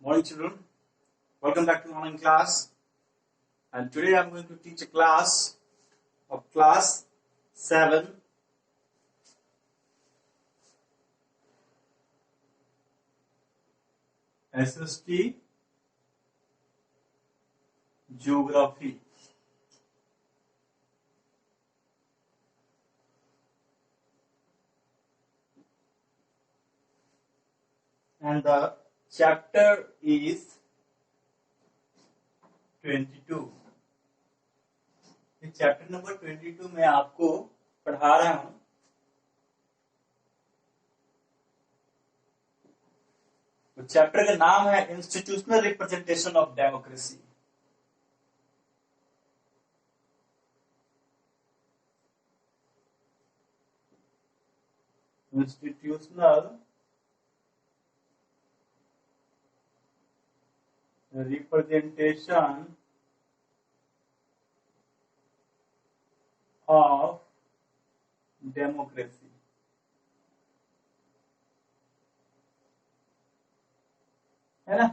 Morning children, welcome back to online class, and today I am going to teach a class of class 7 SST Geography. And the chapter is 22. इस chapter number 22 में आपको पढ़ा रहा हूं तो chapter का नाम है institutional representation of democracy. Institutional representation of democracy। है ना,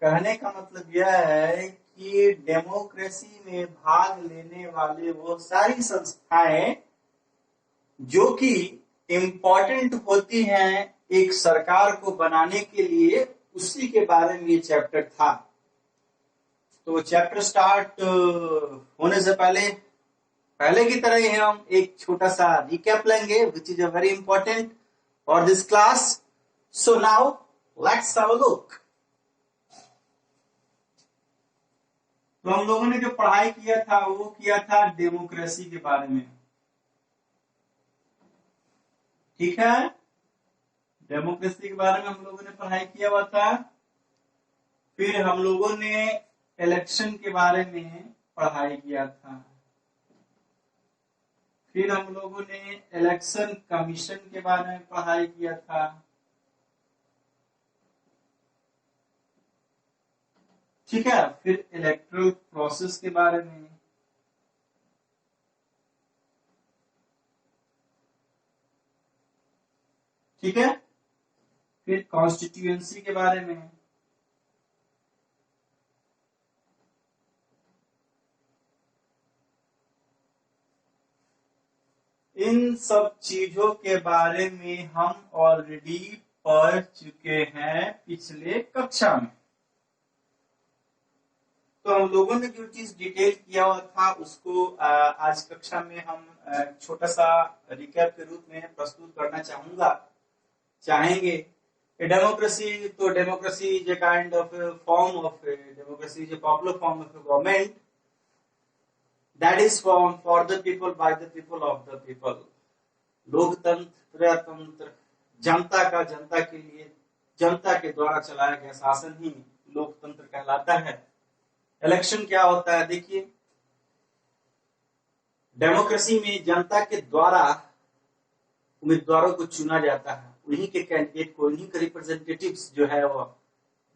कहने का मतलब यह है कि डेमोक्रेसी में भाग लेने वाले वो सारी संस्थाएं जो कि इम्पोर्टेंट होती हैं एक सरकार को बनाने के लिए, उसी के बारे में ये चैप्टर था। तो चैप्टर स्टार्ट होने से पहले की तरह ही हम एक छोटा सा रिकैप लेंगे which is a very important for this class. So now let's have a look. तो हम लोगों ने जो पढ़ाई किया था वो किया था डेमोक्रेसी के बारे में, ठीक है। डेमोक्रेसी के बारे में हम लोगों ने पढ़ाई किया हुआ था। फिर हम लोगों ने इलेक्शन के बारे में पढ़ाई किया था। फिर हम लोगों ने इलेक्शन कमीशन के बारे में पढ़ाई किया था। ठीक है। फिर इलेक्टोरल प्रोसेस के बारे में, ठीक है। फिर कॉन्स्टिट्यूएंसी के बारे में, इन सब चीजों के बारे में हम ऑलरेडी पढ़ चुके हैं पिछले कक्षा में। तो हम लोगों ने जो चीज डिटेल किया हुआ था उसको आज कक्षा में हम छोटा सा रिकैप के रूप में प्रस्तुत करना चाहेंगे। डेमोक्रेसी, तो democracy is a kind of a form of democracy is a popular form of a government that is formed for the people by the people of the people। लोकतंत्र, प्रजातंत्र, जनता का जनता के लिए, जनता के द्वारा चलाया गया शासन ही लोकतंत्र कहलाता है। इलेक्शन क्या होता है, देखिए डेमोक्रेसी में जनता के द्वारा उम्मीदवारों को चुना जाता है, उन्हीं के कैंडिडेट को, उन्हीं के रिप्रेजेंटेटिव्स जो है वो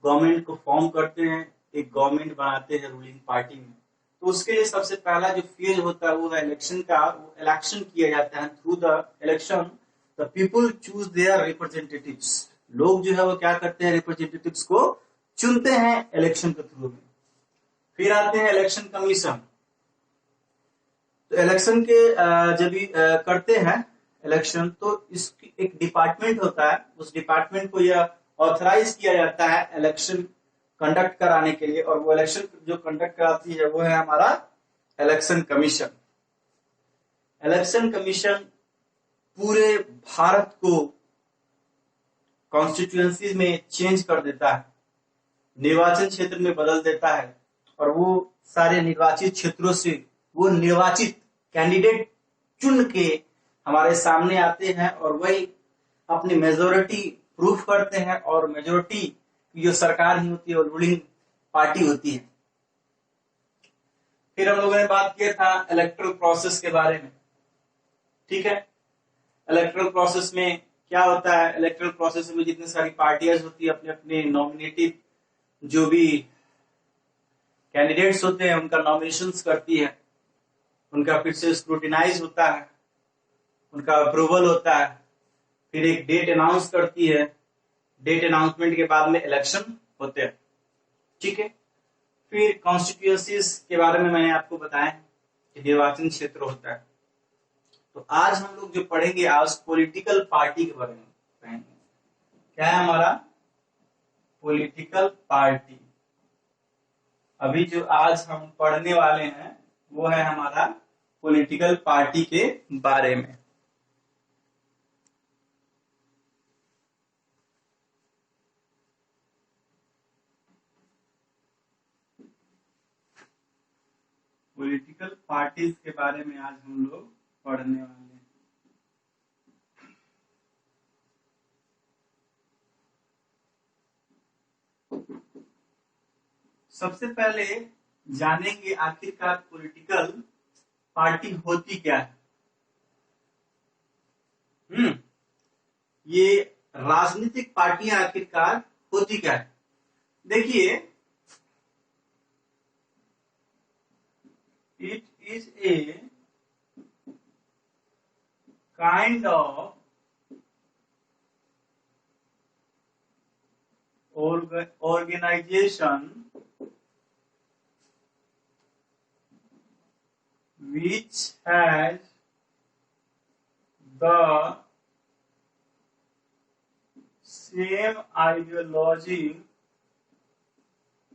गवर्नमेंट को फॉर्म करते हैं, एक गवर्नमेंट बनाते हैं रूलिंग पार्टी में। तो उसके लिए सबसे पहला जो फेज होता है वो है इलेक्शन का। वो इलेक्शन किया जाता है। Through the election the people choose there representatives. लोग जो है वो क्या करते हैं, रिप्रेजेंटेटिव्स को चुनते हैं इलेक्शन के थ्रू में। फिर आते हैं इलेक्शन कमीशन। तो इलेक्शन के जब भी करते हैं इलेक्शन, तो इसकी एक डिपार्टमेंट होता है, उस डिपार्टमेंट को यह ऑथराइज किया जाता है इलेक्शन कंडक्ट कराने के लिए, और वो इलेक्शन जो कंडक्ट कराती है वो है हमारा इलेक्शन कमीशन। इलेक्शन कमीशन पूरे भारत को कॉन्स्टिट्यूएंसी में चेंज कर देता है, निर्वाचन क्षेत्र में बदल देता है, और वो सारे निर्वाचित क्षेत्रों से वो निर्वाचित कैंडिडेट चुन के हमारे सामने आते हैं और वही अपनी मेजोरिटी प्रूफ करते हैं, और मेजोरिटी की जो सरकार ही होती है वो रूलिंग पार्टी होती है। फिर हम लोगों ने बात किया था इलेक्टोरल प्रोसेस के बारे में, ठीक है। इलेक्टोरल प्रोसेस में क्या होता है, इलेक्टोरल प्रोसेस में जितनी सारी पार्टियां होती है अपने अपने नॉमिनेटिव जो भी कैंडिडेट्स होते हैं उनका नॉमिनेशंस करती है, उनका फिर से स्क्रूटिनाइज होता है, उनका अप्रूवल होता है, फिर एक डेट अनाउंस करती है। डेट अनाउंसमेंट के बाद में इलेक्शन होते हैं। ठीक है, फिर कॉन्स्टिट्यूएंसीज के बारे में मैंने आपको बताया कि निर्वाचन क्षेत्र होता है। तो आज हम लोग जो पढ़ेंगे आज पॉलिटिकल पार्टी के बारे में पढ़ेंगे। क्या है हमारा पॉलिटिकल पार्टी। अभी जो आज हम पढ़ने वाले हैं वो है हमारा पॉलिटिकल पार्टी के बारे में। पॉलिटिकल पार्टीज के बारे में आज हम लोग पढ़ने वाले हैं। सबसे पहले जानेंगे आखिरकार पॉलिटिकल पार्टी होती क्या है। ये राजनीतिक पार्टियां आखिरकार होती क्या है। देखिए, it is a kind of organization which has the same ideology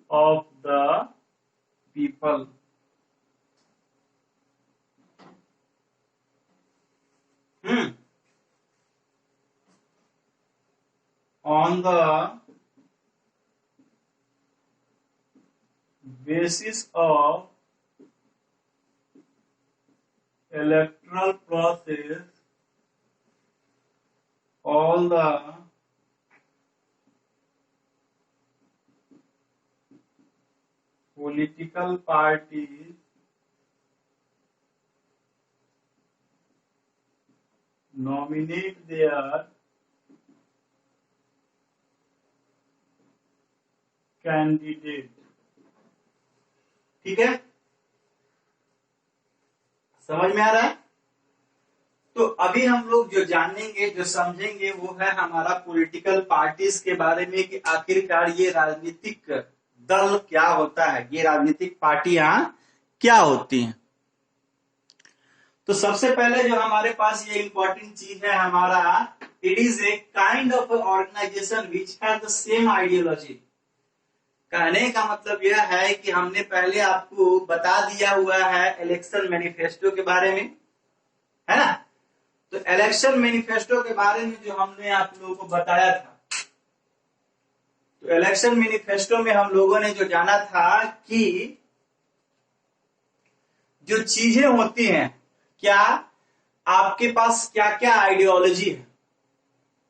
of the people. On the basis of electoral process, all the political parties nominate their candidate. ठीक है, समझ में आ रहा है। तो अभी हम लोग जो जानेंगे जो समझेंगे वो है हमारा पॉलिटिकल पार्टीज के बारे में कि आखिरकार ये राजनीतिक दल क्या होता है, ये राजनीतिक पार्टियां क्या होती हैं। तो सबसे पहले जो हमारे पास ये इंपॉर्टेंट चीज है हमारा, it is a kind of organization which has the same ideology. कहने का मतलब यह है कि हमने पहले आपको बता दिया हुआ है इलेक्शन मैनिफेस्टो के बारे में, है ना। तो इलेक्शन मैनिफेस्टो के बारे में जो हमने आप लोगों को बताया था, तो इलेक्शन मैनिफेस्टो में हम लोगों ने जो जाना था कि जो चीजें होती हैं, क्या आपके पास क्या क्या आइडियोलॉजी है,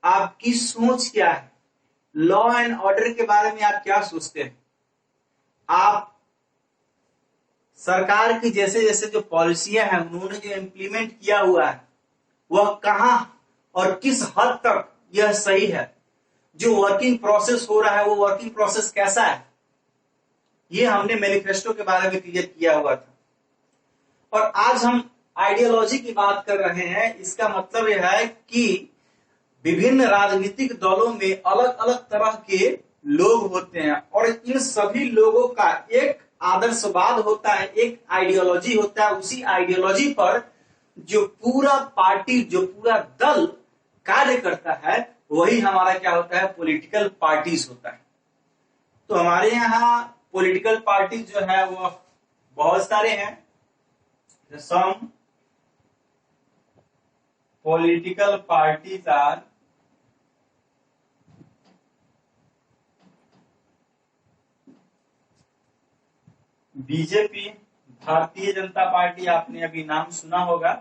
आपकी सोच क्या है, लॉ एंड ऑर्डर के बारे में आप क्या सोचते हैं, आप सरकार की जैसे जैसे जो पॉलिसियां हैं उन्होंने जो इम्प्लीमेंट किया हुआ है वह कहां और किस हद तक यह सही है, जो वर्किंग प्रोसेस हो रहा है वो वर्किंग प्रोसेस कैसा है, ये हमने मैनिफेस्टो के बारे में क्लियर किया हुआ था। और आज हम आइडियोलॉजी की बात कर रहे हैं। इसका मतलब यह है कि विभिन्न राजनीतिक दलों में अलग अलग तरह के लोग होते हैं और इन सभी लोगों का एक आदर्शवाद होता है, एक आइडियोलॉजी होता है। उसी आइडियोलॉजी पर जो पूरा पार्टी, जो पूरा दल कार्य करता है वही हमारा क्या होता है, पॉलिटिकल पार्टीज होता है। तो हमारे यहाँ पॉलिटिकल पार्टी जो है वो बहुत सारे हैं। Some political parties are BJP, Bharatiya Janata party, आपने अभी नाम सुना होगा।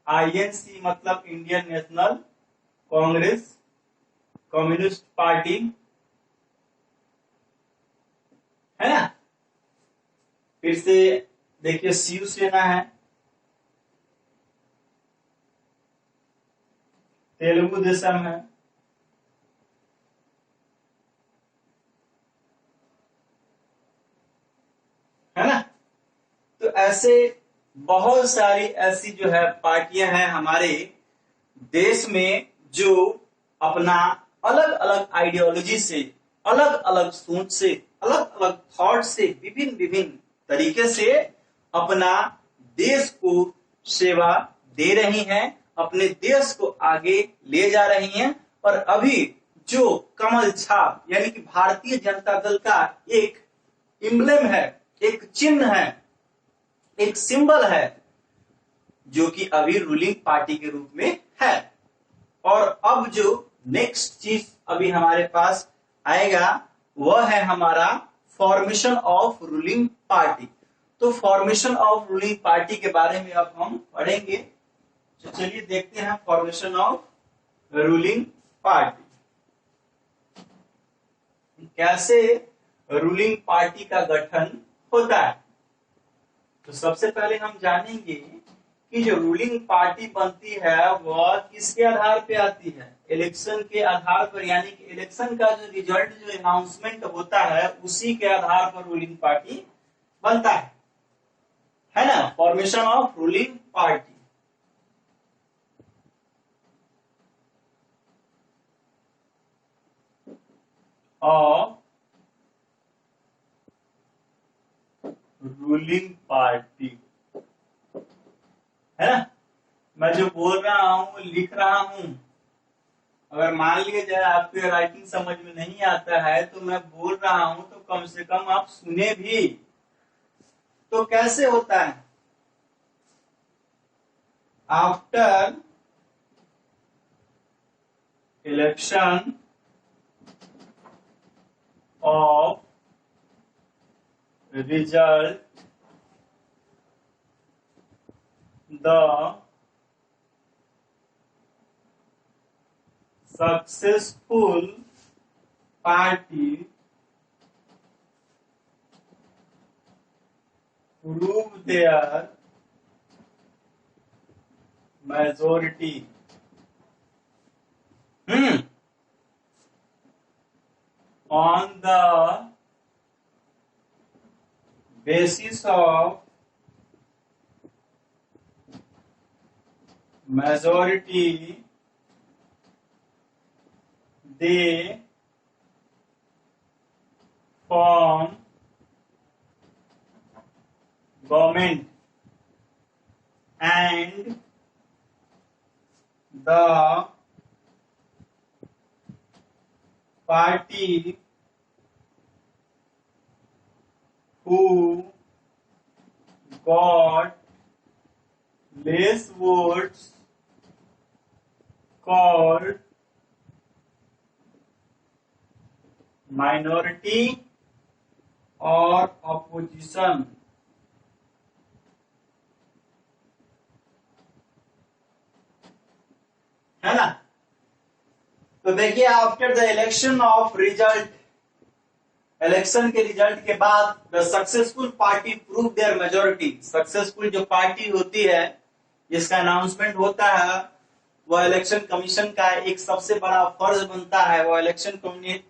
आईएनसी मतलब Indian national Congress, communist party, है ना। फिर से देखिए शिवसेना है, तेलुगु देशम है, ना। तो ऐसे बहुत सारी ऐसी जो है पार्टियां हैं हमारे देश में जो अपना अलग अलग आइडियोलॉजी से अलग अलग सोच से, अलग अलग थॉट से, विभिन्न विभिन्न तरीके से अपना देश को सेवा दे रही हैं, अपने देश को आगे ले जा रही हैं। और अभी जो कमल छाप यानी कि भारतीय जनता दल का एक इम्ब्लेम है, एक चिन्ह है, एक सिंबल है, जो कि अभी रूलिंग पार्टी के रूप में है। और अब जो नेक्स्ट चीज अभी हमारे पास आएगा वह है हमारा फॉर्मेशन ऑफ रूलिंग पार्टी। तो फॉर्मेशन ऑफ रूलिंग पार्टी के बारे में अब हम पढ़ेंगे। तो चलिए देखते हैं फॉर्मेशन ऑफ रूलिंग पार्टी, कैसे रूलिंग पार्टी का गठन होता है। तो सबसे पहले हम जानेंगे कि जो रूलिंग पार्टी बनती है वह किसके आधार पे आती है, इलेक्शन के आधार पर, यानी कि इलेक्शन का जो रिजल्ट, जो अनाउंसमेंट होता है उसी के आधार पर रूलिंग पार्टी बनता है ना। Formation of ruling party. Of ruling party है ना। मैं जो बोल रहा हूँ, लिख रहा हूँ, अगर मान लिया जाए आपको राइटिंग समझ में नहीं आता है तो मैं बोल रहा हूँ तो कम से कम आप सुने भी। तो कैसे होता है, after election of result the successful party prove their majority on the basis of majority they form government and the party who got less votes called minority और opposition। है ना। तो देखिए, after the election of result, election के result के बाद the successful party prove their majority, successful जो party होती है जिसका अनाउंसमेंट होता है, वह इलेक्शन कमीशन का एक सबसे बड़ा फर्ज बनता है। वह इलेक्शन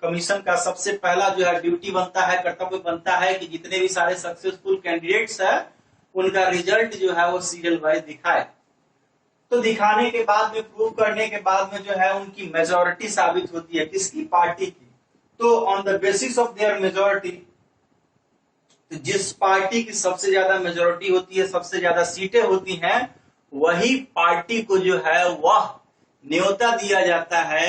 कमीशन का सबसे पहला जो है ड्यूटी बनता है, कर्तव्य बनता है कि जितने भी सारे सक्सेसफुल कैंडिडेट्स है उनका रिजल्ट जो है वो सीरियल वाइज दिखाए। तो दिखाने के बाद में, प्रूव करने के बाद में जो है उनकी मेजोरिटी साबित होती है, किसकी, पार्टी की। तो on the basis of their majority, तो जिस पार्टी की सबसे ज्यादा मेजोरिटी होती है, सबसे ज्यादा सीटें होती हैं, वही पार्टी को जो है वह न्योता दिया जाता है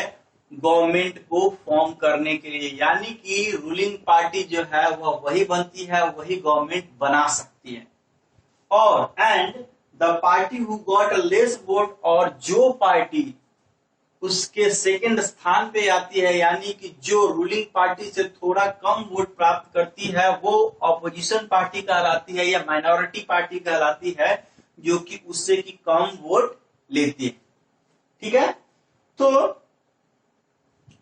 गवर्नमेंट को फॉर्म करने के लिए। यानी कि रूलिंग पार्टी जो है वह वही बनती है, वही गवर्नमेंट बना सकती है। और and the party who got less vote, और जो पार्टी उसके सेकंड स्थान पे आती है, यानी कि जो रूलिंग पार्टी से थोड़ा कम वोट प्राप्त करती है, वो ऑपोजिशन पार्टी कहलाती है या माइनॉरिटी पार्टी कहलाती है, जो कि उससे की कम वोट लेती है। ठीक है। तो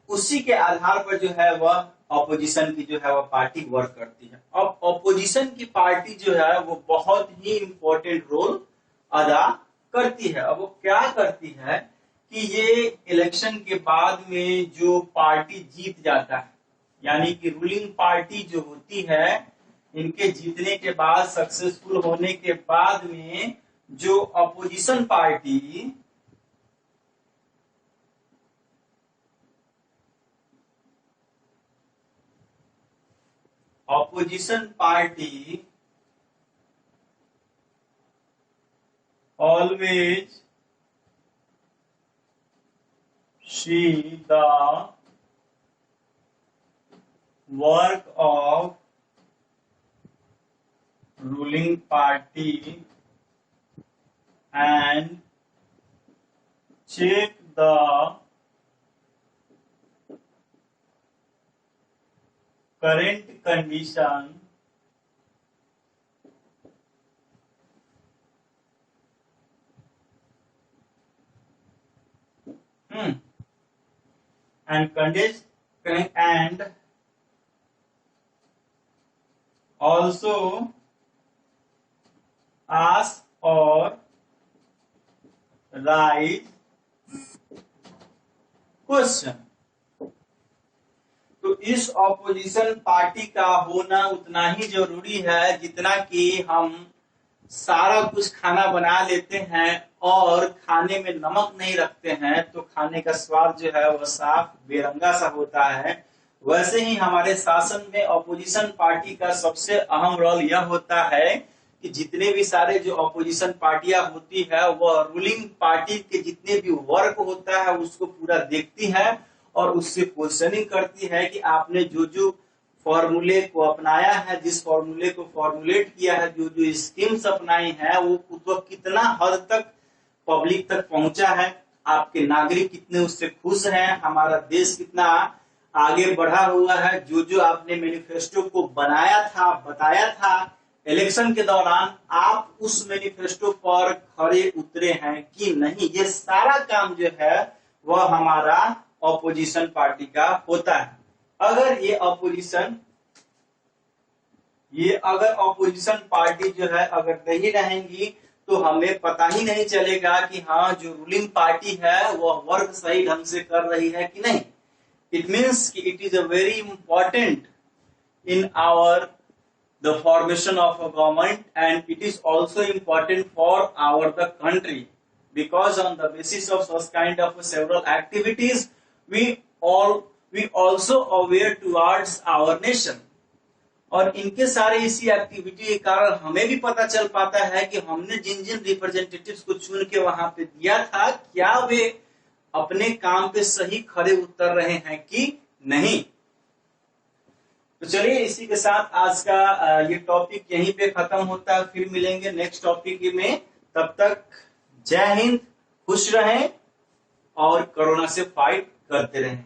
उसी के आधार पर जो है वह ऑपोजिशन की जो है वह पार्टी वर्क करती है। अब ऑपोजिशन की पार्टी जो है वो बहुत ही इंपॉर्टेंट रोल अदा करती है। अब वो क्या करती है कि ये इलेक्शन के बाद में जो पार्टी जीत जाता है, यानी कि रूलिंग पार्टी जो होती है, इनके जीतने के बाद, सक्सेसफुल होने के बाद में जो opposition party opposition party always see the work of ruling party and check the current condition and also ask or raise question. तो इस ऑपोजिशन पार्टी का होना उतना ही जरूरी है जितना कि हम सारा कुछ खाना बना लेते हैं और खाने में नमक नहीं रखते हैं तो खाने का स्वाद जो है वह साफ बेरंगा सा होता है। वैसे ही हमारे शासन में ऑपोजिशन पार्टी का सबसे अहम रोल यह होता है कि जितने भी सारे जो ऑपोजिशन पार्टियां होती है वह रूलिंग पार्टी के जितने भी वर्क होता है उसको पूरा देखती है और उससे क्वेश्चनिंग करती है कि आपने जो जो फॉर्मूले को अपनाया है, जिस फॉर्मूले को फॉर्मुलेट किया है, जो जो स्कीम्स अपनाई है वो कितना हद तक पब्लिक तक पहुंचा है, आपके नागरिक कितने उससे खुश हैं, हमारा देश कितना आगे बढ़ा हुआ है, जो जो आपने मैनिफेस्टो को बनाया था, बताया था इलेक्शन के दौरान, आप उस मैनिफेस्टो पर खरे उतरे हैं कि नहीं। ये सारा काम जो है वह हमारा ऑपोजिशन पार्टी का होता है। अगर ऑपोजिशन पार्टी जो है अगर नहीं रहेंगी तो हमें पता ही नहीं चलेगा कि हाँ जो रूलिंग पार्टी है वह वर्क सही ढंग से कर रही है कि नहीं। इट मीन्स कि it is a very important in our the formation of a government and it is also important for the country because on the basis of such kind of several activities we also aware towards our nation। और इनके सारे इसी activity के कारण हमें भी पता चल पाता है कि हमने जिन जिन रिप्रेजेंटेटिव्स को चुन के वहां पे दिया था क्या वे अपने काम पे सही खरे उतर रहे हैं कि नहीं। तो चलिए इसी के साथ आज का ये टॉपिक यहीं पे खत्म होता है, फिर मिलेंगे नेक्स्ट टॉपिक में। तब तक जय हिंद, खुश रहें और कोरोना से फाइट करते रहें।